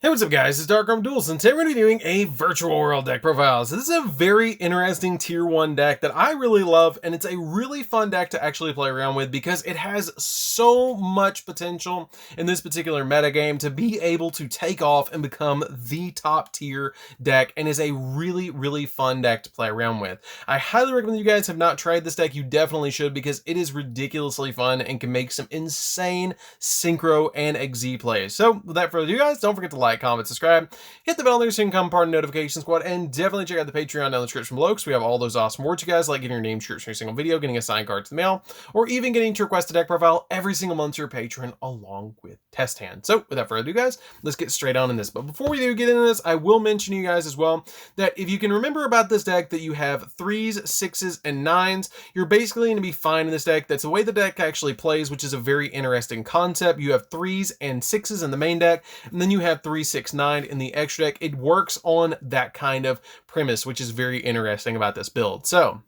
Hey, what's up guys, it's DarkArmedDuelist, and today we're going to be doing a virtual world deck profile. So this is a very interesting tier 1 deck that I really love, and it's a really fun deck to actually play around with because it has so much potential in this particular metagame to be able to take off and become the top tier deck, and is a really fun deck to play around with. I highly recommend you guys have not tried this deck. You definitely should, because it is ridiculously fun and can make some insane synchro and XZ plays. So without further ado guys, don't forget to like, comment, subscribe, hit the bell there so you can become part of the notification squad, and definitely check out the Patreon down in the description below because we have all those awesome rewards you guys, like getting your name shirts for every single video, getting a signed card to the mail, or even getting to request a deck profile every single month to your patron along with test hand. So without further ado guys, let's get straight on in this. But before we do get into this, I will mention to you guys as well that if you can remember about this deck that you have 3s, 6s, and 9s, you're basically going to be fine in this deck. That's the way the deck actually plays, which is a very interesting concept. You have 3s and 6s in the main deck, and then you have 3, 6, 9 in the extra deck. It works on that kind of premise, which is very interesting about this build. So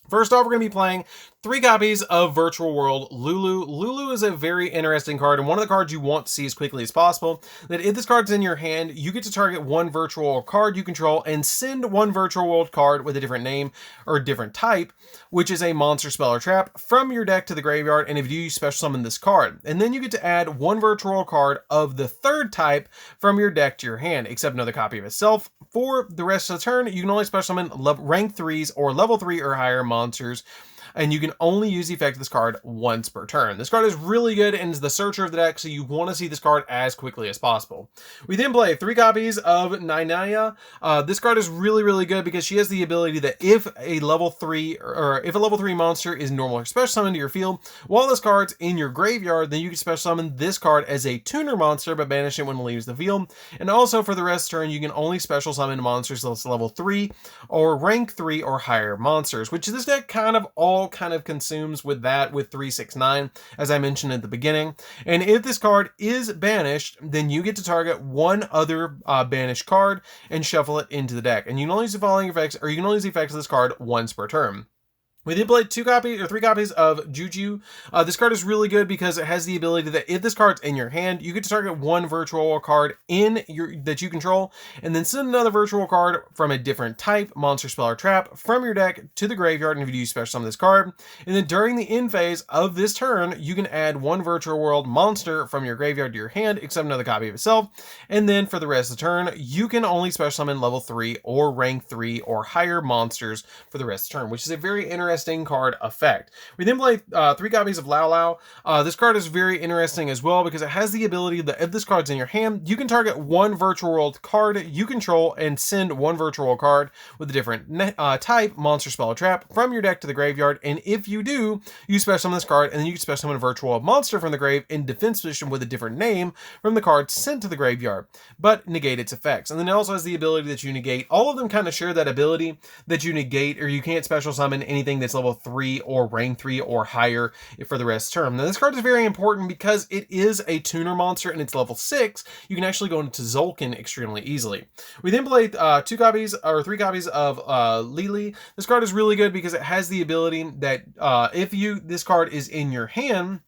first off, we're going to be playing 3 copies of Virtual World Lulu. Lulu is a very interesting card, and one of the cards you want to see as quickly as possible. That if this card's in your hand, you get to target one virtual world card you control and send one virtual world card with a different name or a different type, which is a monster, spell, or trap, from your deck to the graveyard, and if you do, you special summon this card. And then you get to add one virtual world card of the third type from your deck to your hand, except another copy of itself. For the rest of the turn, you can only special summon rank 3s or level 3 or higher monsters, and you can only use the effect of this card once per turn. This card is really good and is the searcher of the deck, so you want to see this card as quickly as possible. We then play 3 copies of Nainaya. This card is really good because she has the ability that if a level 3 monster is normal or special summoned to your field while this card's in your graveyard, then you can special summon this card as a tuner monster but banish it when it leaves the field. And also for the rest of the turn, you can only special summon monsters that's level 3 or rank 3 or higher monsters, which this deck kind of consumes with that with 3, 6, 9, as I mentioned at the beginning. And if this card is banished, then you get to target one other banished card and shuffle it into the deck. And you can only use the following effects, or you can only use the effects of this card once per turn. We then played 3 copies of Yugioh. This card is really good because it has the ability that if this card's in your hand, you get to target one virtual card that you control, and then send another virtual card from a different type, monster, spell, or trap, from your deck to the graveyard, and if you do, special summon this card. And then during the end phase of this turn, you can add one virtual world monster from your graveyard to your hand, except another copy of itself. And then for the rest of the turn, you can only special summon level 3 or rank 3 or higher monsters for the rest of the turn, which is a very interesting card effect. We then play 3 copies of Lao Lao. This card is very interesting as well because it has the ability that if this card's in your hand, you can target one virtual world card you control and send one virtual world card with a different type, monster, spell, or trap, from your deck to the graveyard. And if you do, you special summon this card, and then you can special summon a virtual world monster from the grave in defense position with a different name from the card sent to the graveyard, but negate its effects. And then it also has the ability that you negate. All of them kind of share that ability that you negate, or you can't special summon anything that's level 3 or rank 3 or higher for the rest of the term. Now this card is very important because it is a tuner monster and it's level 6. You can actually go into Zolkin extremely easily. We then played 3 copies of Lily. This card is really good because it has the ability that if this card is in your hand,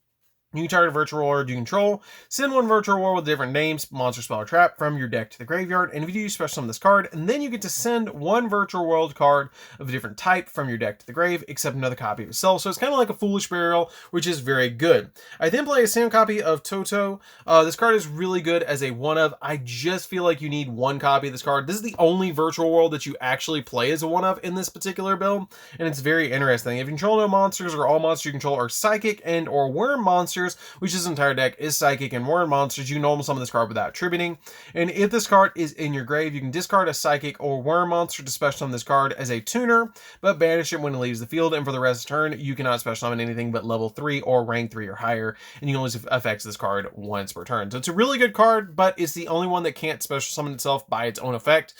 you can target a virtual world you control, send one virtual world with different names, monster, spell, or trap, from your deck to the graveyard, and if you do, you special summon this card, and then you get to send one virtual world card of a different type from your deck to the grave, except another copy of itself. So it's kind of like a Foolish Burial, which is very good. I then play a single copy of Toto. This card is really good as a one-of. I just feel like you need one copy of this card. This is the only virtual world that you actually play as a one-of in this particular build, and it's very interesting. If you control no monsters, or all monsters you control are psychic and or worm monsters, which this entire deck is psychic and worm monsters, you can normal summon this card without attributing. And if this card is in your grave, you can discard a psychic or worm monster to special summon this card as a tuner, but banish it when it leaves the field. And for the rest of the turn, you cannot special summon anything but level 3 or rank 3 or higher, and you can only affect this card once per turn. So it's a really good card, but it's the only one that can't special summon itself by its own effect.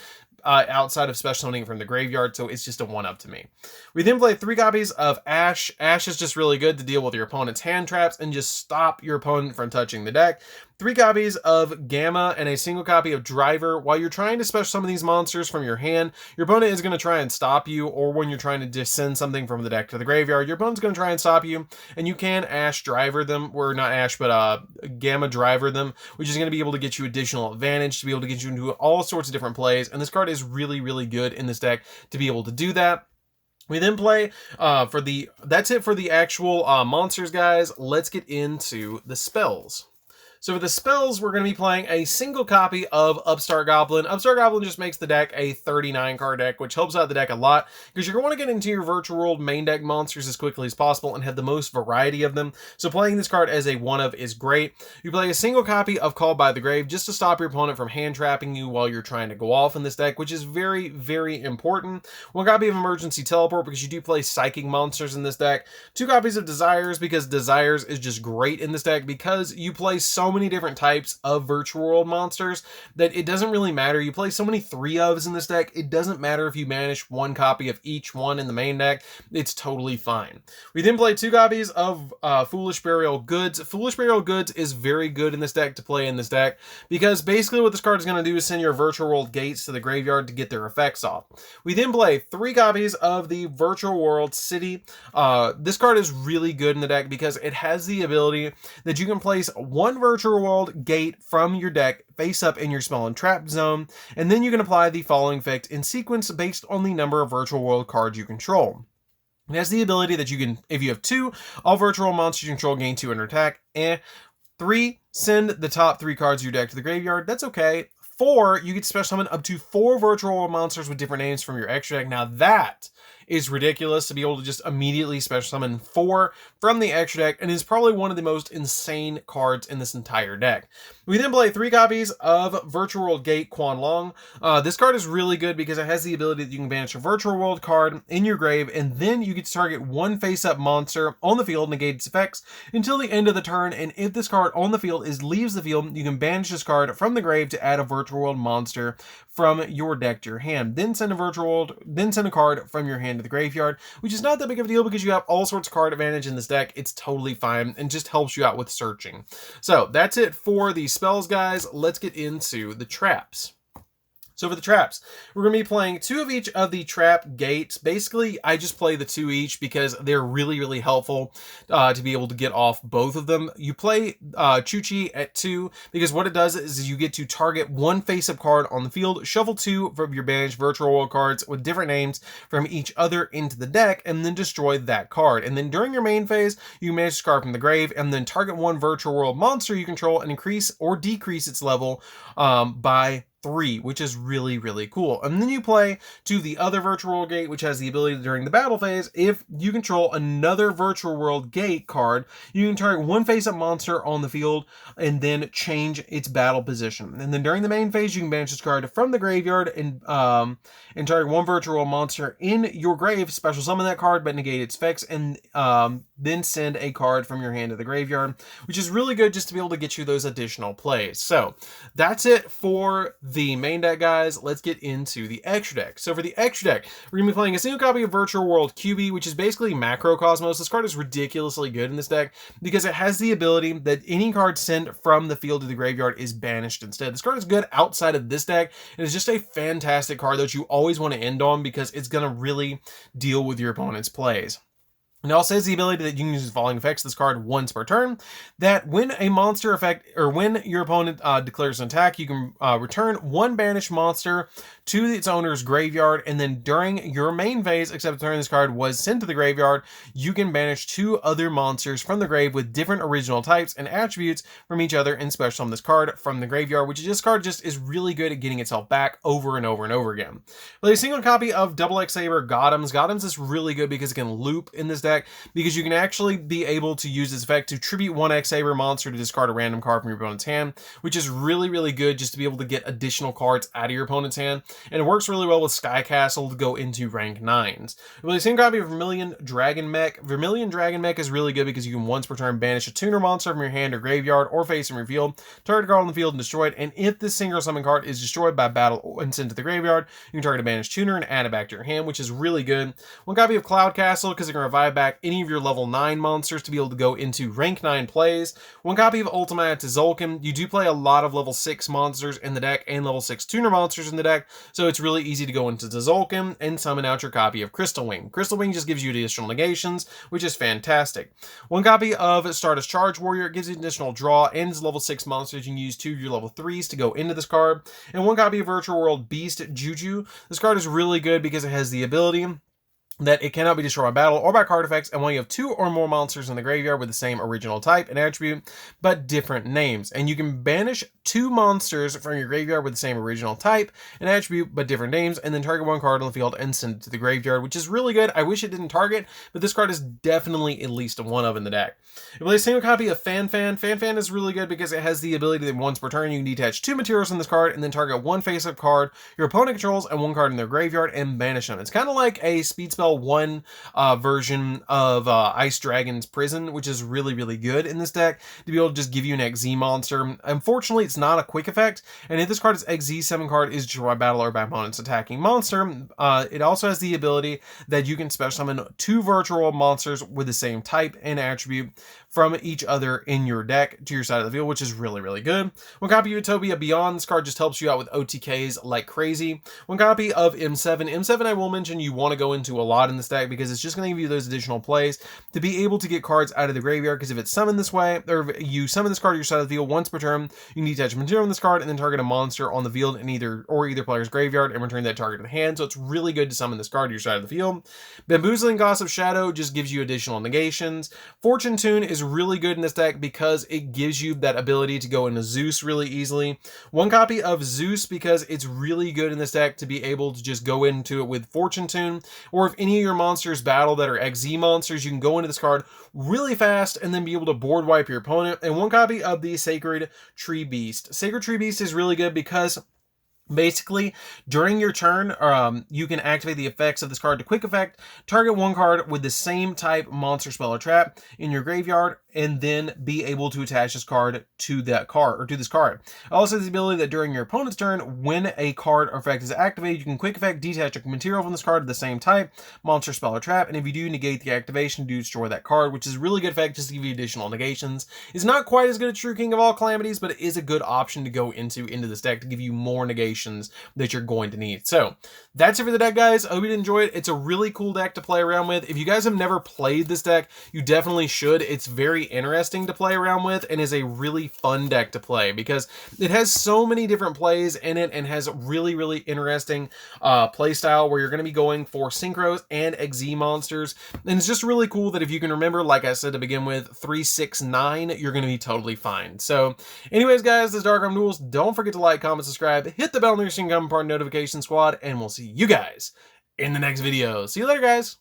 Outside of special summoning from the graveyard, so it's just a one-up to me. We then play 3 copies of Ash. Ash is just really good to deal with your opponent's hand traps and just stop your opponent from touching the deck. 3 copies of Gamma and a single copy of Driver. While you're trying to special summon these monsters from your hand, your opponent is going to try and stop you, or when you're trying to just send something from the deck to the graveyard, your opponent's going to try and stop you, and you can Ash Driver them, or not Ash, but Gamma Driver them, which is going to be able to get you additional advantage, to be able to get you into all sorts of different plays, and this card is really, really good in this deck to be able to do that. We then play that's it for the actual monsters, guys. Let's get into the spells. So for the spells, we're going to be playing a single copy of Upstart Goblin. Upstart Goblin just makes the deck a 39 card deck, which helps out the deck a lot because you're going to want to get into your Virtual World main deck monsters as quickly as possible and have the most variety of them. So playing this card as a one of is great. You play a single copy of Called by the Grave just to stop your opponent from hand trapping you while you're trying to go off in this deck, which is very, very important. 1 copy of Emergency Teleport because you do play Psychic monsters in this deck. 2 copies of Desires because Desires is just great in this deck because you play so many different types of Virtual World monsters that it doesn't really matter. You play so many 3-ofs in this deck, it doesn't matter if you banish 1 copy of each one in the main deck, it's totally fine. We then play 2 copies of Foolish Burial Goods. Foolish Burial Goods is very good in this deck to play in this deck because basically what this card is going to do is send your Virtual World gates to the graveyard to get their effects off. We then play 3 copies of the Virtual World City. This card is really good in the deck because it has the ability that you can place 1 Virtual World gate from your deck face up in your spell and trap zone, and then you can apply the following effect in sequence based on the number of Virtual World cards you control. It has the ability that you can, if you have 2, all Virtual monsters you control gain 2 under attack. 3, send the top 3 cards of your deck to the graveyard. That's okay. 4, you get to special summon up to 4 Virtual World monsters with different names from your extra deck. Now that is ridiculous to be able to just immediately special summon 4 from the extra deck, and is probably one of the most insane cards in this entire deck. We then play 3 copies of Virtual World Gate Quan Long. This card is really good because it has the ability that you can banish a Virtual World card in your grave, and then you get to target 1 face-up monster on the field, negate its effects until the end of the turn, and if this card on the field leaves the field, you can banish this card from the grave to add a Virtual World monster from your deck to your hand. Then send a card from your hand to the graveyard, which is not that big of a deal because you have all sorts of card advantage in this deck. It's totally fine and just helps you out with searching. So that's it for the spells, guys. Let's get into the traps. So for the traps, we're going to be playing 2 of each of the trap gates. Basically, I just play the 2 each because they're really, really helpful to be able to get off both of them. You play Chuchi at 2 because what it does is you get to target 1 face-up card on the field, shuffle 2 from your banished Virtual World cards with different names from each other into the deck, and then destroy that card. And then during your main phase, you manage this card from the grave, and then target 1 Virtual World monster you control and increase or decrease its level by 3, which is really, really cool. And then you play to the other Virtual World Gate, which has the ability during the battle phase, if you control another Virtual World Gate card, you can target 1 face-up monster on the field and then change its battle position. And then during the main phase, you can banish this card from the graveyard and target 1 Virtual World monster in your grave, special summon that card, but negate its effects, and then send a card from your hand to the graveyard, which is really good just to be able to get you those additional plays. So that's it for the main deck, guys. Let's get into the extra deck. So for the extra deck, we're going to be playing a single copy of Virtual World QB, which is basically Macrocosmos. This card is ridiculously good in this deck because it has the ability that any card sent from the field to the graveyard is banished instead. This card is good outside of this deck, and it's just a fantastic card that you always want to end on because it's going to really deal with your opponent's plays. It also has the ability that you can use the following effects this card once per turn, that when a monster effect, or when your opponent declares an attack, you can return 1 banished monster to its owner's graveyard, and then during your main phase, except the turn this card was sent to the graveyard, you can banish 2 other monsters from the grave with different original types and attributes from each other and special summon this card from the graveyard, which this card just is really good at getting itself back over and over and over again. Play a single copy of Double X Saber Gothams. Gothams is really good because it can loop in this deck, because you can actually be able to use this effect to tribute 1 X Saber monster to discard a random card from your opponent's hand, which is really, really good just to be able to get additional cards out of your opponent's hand. And it works really well with Sky Castle to go into rank 9s. With a single copy of Vermilion Dragon Mech. Vermilion Dragon Mech is really good because you can once per turn banish a tuner monster from your hand or graveyard or face and reveal, target card on the field and destroy it. And if this single summon card is destroyed by battle and sent to the graveyard, you can target a banished tuner and add it back to your hand, which is really good. 1 copy of Cloud Castle because it can revive back any of your level 9 monsters to be able to go into rank 9 plays. 1 copy of Ultima Tzolk'in. You do play a lot of level 6 monsters in the deck and level 6 tuner monsters in the deck, so it's really easy to go into Tzolk'in and summon out your copy of Crystal Wing. Crystal Wing just gives you additional negations, which is fantastic. 1 copy of Stardust Charge Warrior gives you additional draw, and is level 6 monsters. You can use 2 of your level 3s to go into this card. And 1 copy of Virtual World Beast Yugioh. This card is really good because it has the ability that it cannot be destroyed by battle or by card effects, and when you have 2 or more monsters in the graveyard with the same original type and attribute, but different names. And you can banish 2 monsters from your graveyard with the same original type and attribute, but different names, and then target 1 card on the field and send it to the graveyard, which is really good. I wish it didn't target, but this card is definitely at least one of in the deck. You play a single copy of Fan Fan. Fan Fan is really good because it has the ability that once per turn you can detach 2 materials from this card and then target 1 face-up card your opponent controls and 1 card in their graveyard and banish them. It's kind of like a Speed Spell 1 version of Ice Dragon's Prison, which is really, really good in this deck to be able to just give you an XZ monster. Unfortunately, it's not a quick effect, and if this card is XZ, 7 card is destroyed by battle or by opponent's attacking monster. It also has the ability that you can special summon 2 virtual monsters with the same type and attribute from each other in your deck to your side of the field, which is really, really good. 1 copy of Utopia Beyond. This card just helps you out with OTKs like crazy. 1 copy of M7. M7, I will mention, you want to go into a lot in this deck because it's just going to give you those additional plays to be able to get cards out of the graveyard, because if it's summoned this way, or if you summon this card to your side of the field once per turn, you can detach material on this card and then target a monster on the field in either player's graveyard and return that target to the hand. So it's really good to summon this card to your side of the field. Bamboozling Gossip Shadow just gives you additional negations. Fortune Tune is really good in this deck because it gives you that ability to go into Zeus really easily. 1 copy of Zeus because it's really good in this deck to be able to just go into it with Fortune Tune, or if any of your monsters battle that are XZ monsters, you can go into this card really fast and then be able to board wipe your opponent. And 1 copy of the Sacred Tree Beast. Sacred Tree Beast is really good because basically, during your turn, you can activate the effects of this card to quick effect, target 1 card with the same type monster, spell, or trap in your graveyard, and then be able to attach this card to that card, or to this card. It also has the ability that during your opponent's turn, when a card or effect is activated, you can quick effect detach a material from this card of the same type, monster, spell, or trap, and if you do negate the activation, do destroy that card, which is a really good effect just to give you additional negations. It's not quite as good as True King of all Calamities, but it is a good option to go into this deck to give you more negations that you're going to need. So that's it for the deck, guys. I hope you enjoyed it. It's a really cool deck to play around with. If you guys have never played this deck, you definitely should. It's very interesting to play around with and is a really fun deck to play because it has so many different plays in it and has really, really interesting play style where you're going to be going for synchros and XZ monsters. And it's just really cool that if you can remember, like I said to begin with, 3, 6, 9, you're going to be totally fine. So anyways, guys, this is DarkArmedDuelist. Don't forget to like, comment, subscribe, hit the bell next to become part of the notification squad, and we'll see you guys in the next video. See you later, guys.